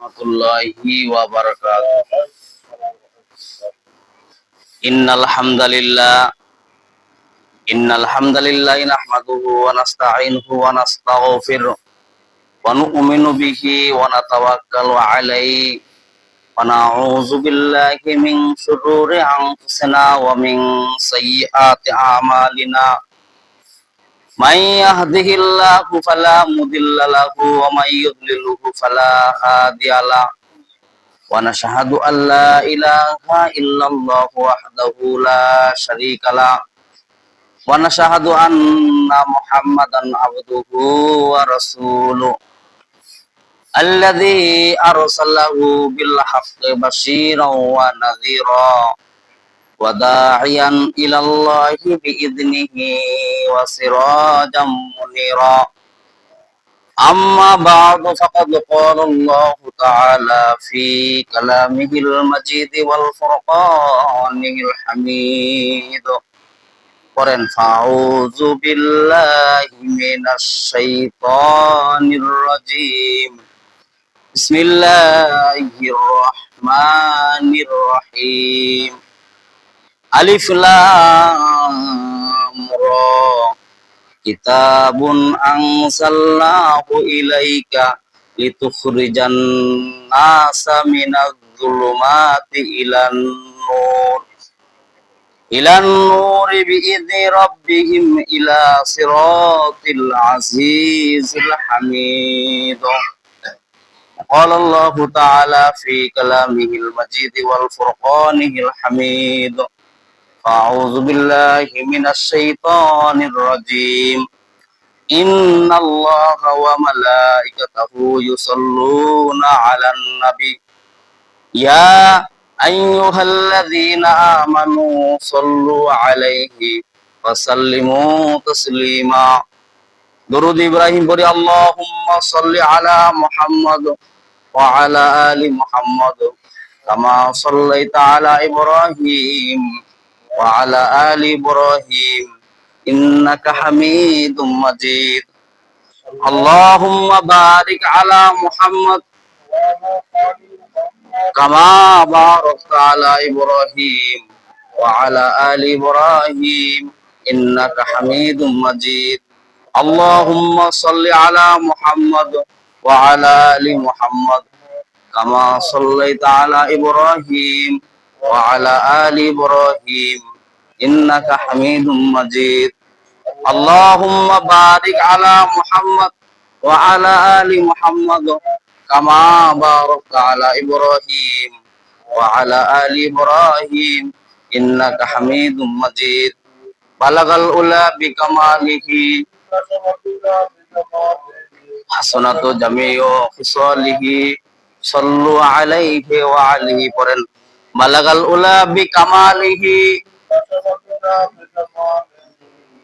warahmatullahi wabarakatuh. Innal hamdalillah nahmaduhu wa nasta'inuhu wa nastaghfiruh wa nu'minu bihi wa natawakkalu alaihi wa na'udzu billahi min shururi anfusina wa min sayyiati a'malina. May yahdihillahu fala mudilla lahu wa may yudlilhu fala hadiyalah. Wa nashhadu an la ilaha illallah wahdahu la syarikalah wa nashhadu anna Muhammadan abduhu wa rasuluh alladzi arsalahu bil haqqi basyiran wa nadhira wa da'iyan ila Allahi bi idnihi wa sirajan munira. Amma ba'du faqad qala Allah ta'ala fi kalamihil majid wal furqanil hamid. Qur'an fa'udzu billahi minasy syaithanir rajim. Bismillahirrahmanirrahim. Alif lam ra. Kitabun anzalnahu ilaika litukhrijan nasa minadh dhulumati ilan nuri bi'idzni rabbihim ila siratil azizil hamid. Qala Allah ta'ala fi kalamihil majid wal furqanihil hamid. A'udzu billahi minasy syaithanir rajim. Innallaha wa malaikatahu yusholluna 'alan nabi. Ya ayyuhalladzina amanu shollu 'alaihi wa sallimu taslima. Durud Ibrahim beri Allahumma sholli 'ala Muhammad wa 'ala ali Muhammad kama shallaita 'ala Ibrahim wa ala ali Ibrahim innaka Hamidum Majid. Allahumma barik ala Muhammad kama barakta ala Ibrahim wa ala ali Ibrahim innaka Hamidum Majid. Allahumma salli ala Muhammad wa ala ali Muhammad kama sallaita ala Ibrahim wa ala ali Ibrahim innaka Hamidum Majid. Allahumma barik ala Muhammad wa ala ali Muhammad kama barakta ala Ibrahim wa ala ali Ibrahim innaka Hamidum Majid. Balagal ula bi kamalihi hasanatu jami'u khisalihi sallu alaihi wa alihi poren. Balagal ula bi kamalihi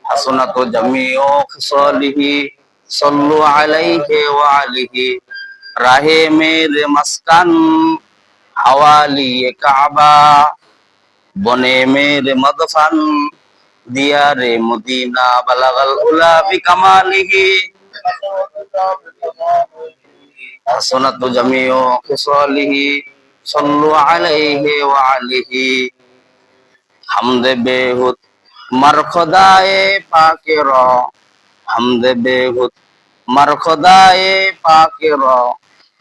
hasanatu jami'u khisalihi sallu alaihi wa alihi. Rahe mere maskan hawali Kaaba bone mere madfan diyare Madina. Balagal ula bi kamalihi hasanatu jami'u khisalihi sallu alaihi wa alihi. Hamde behut mar khodaye pakira, hamde behut mar khodaye pakira,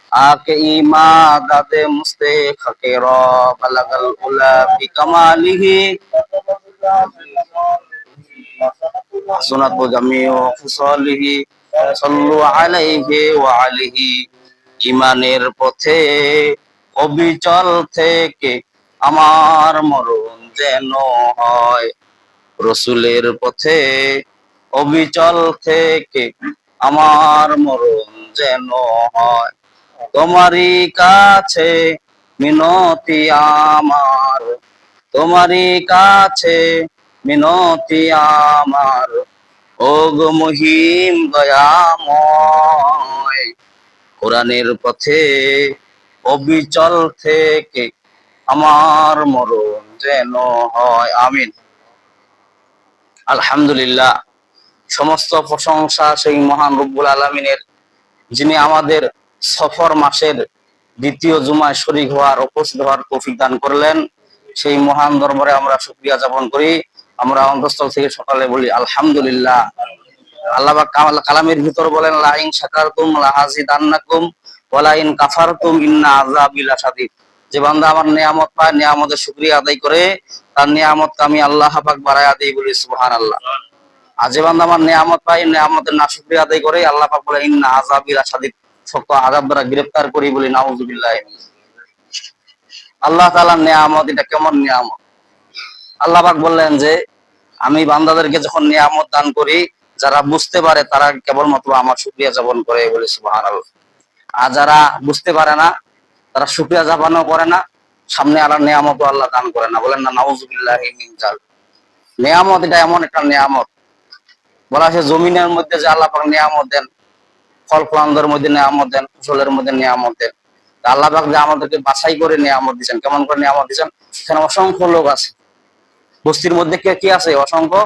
aake imadade muste khakira. Balagal ula bi kamalihi hasanatu jami'u khisalihi sallu alaihi wa alihi. ইমানের পথে অবিচল থেকে আমার মরণ যেন হয়, রসুলের পথে অবিচল থেকে আমার মরণ যেন হয়। তোমারই কাছে মিনতি আমার, তোমারই কাছে মিনতি আমার, ওগো মহিম দয়াময়। কোরআনের পথে অবিচল থেকে আমার মরণ যেন হয়। আমিন। আলহামদুলিল্লাহ, সমস্ত প্রশংসা সেই মহান রব্বুল আলামিনের, যিনি আমাদের সফর মাসের দ্বিতীয় জুমায় শরীক হওয়ার, উপস্থিত হওয়ার তৌফিক দান করলেন। সেই মহান দরবারে আমরা শুকরিয়া জ্ঞাপন করি। আমরা অন্তঃস্থল থেকে সকালে বলি আলহামদুলিল্লাহ। আল্লাহ পাক কালামের ভিতর বলেন, লা ইন শাকারতুম লাহাজিদান্নাকুম ওয়া লা ইন কাফারতুম ইন্না আযাবি লাশাদীদ। যে বান্দা আমার নিয়ামত পায়, নিয়ামতের শুকরিয়া আদায় করে, তার নিয়ামতকে আমি আল্লাহ পাক বাড়ায়া দেই, বলি সুবহানাল্লাহ। আর যে বান্দা আমার নিয়ামত পায়, নিয়ামতের নাশুকরিয়া আদায় করে, আল্লাহ পাক বলে ইন্না আযাবি লাশাদীদ, শক্ত আযাব দ্বারা গ্রেফতার করি, বলি নাউযুবিল্লাহ। আল্লাহ তাআলার নিয়ামত, এটা কেমন নিয়ামত? আল্লাহ পাক বললেন যে আমি বান্দাদেরকে যখন নিয়ামত দান করি, যারা বুঝতে পারে তারা কেবলমাত্র আমার শুকরিয়া যাপন করে, বলে সুবহানাল্লাহ। আর যারা বুঝতে পারে না, তারা শুকরিয়া যাপনও করে না, সামনে আল্লাহ নিয়ামত আল্লাহ দান করে না, বলেন না নাউযুবিল্লাহ মিন যালিক। নিয়ামত এটা এমন একটা নিয়ামত, বলা আছে জমিনের মধ্যে যে আল্লাহ পাক নিয়ামত দেন, ফল ফলান্তের মধ্যে নিয়ামত দেন, ফসলের মধ্যে নিয়ামত দেন। আল্লাহ পাক যে আমাদেরকে বাছাই করে নিয়ামত দিচ্ছেন, কেমন করে নিয়ামত দিচ্ছেন? এখানে অসংখ্য লোক আছে, বস্তির মধ্যে কে কি আছে? অসংখ্য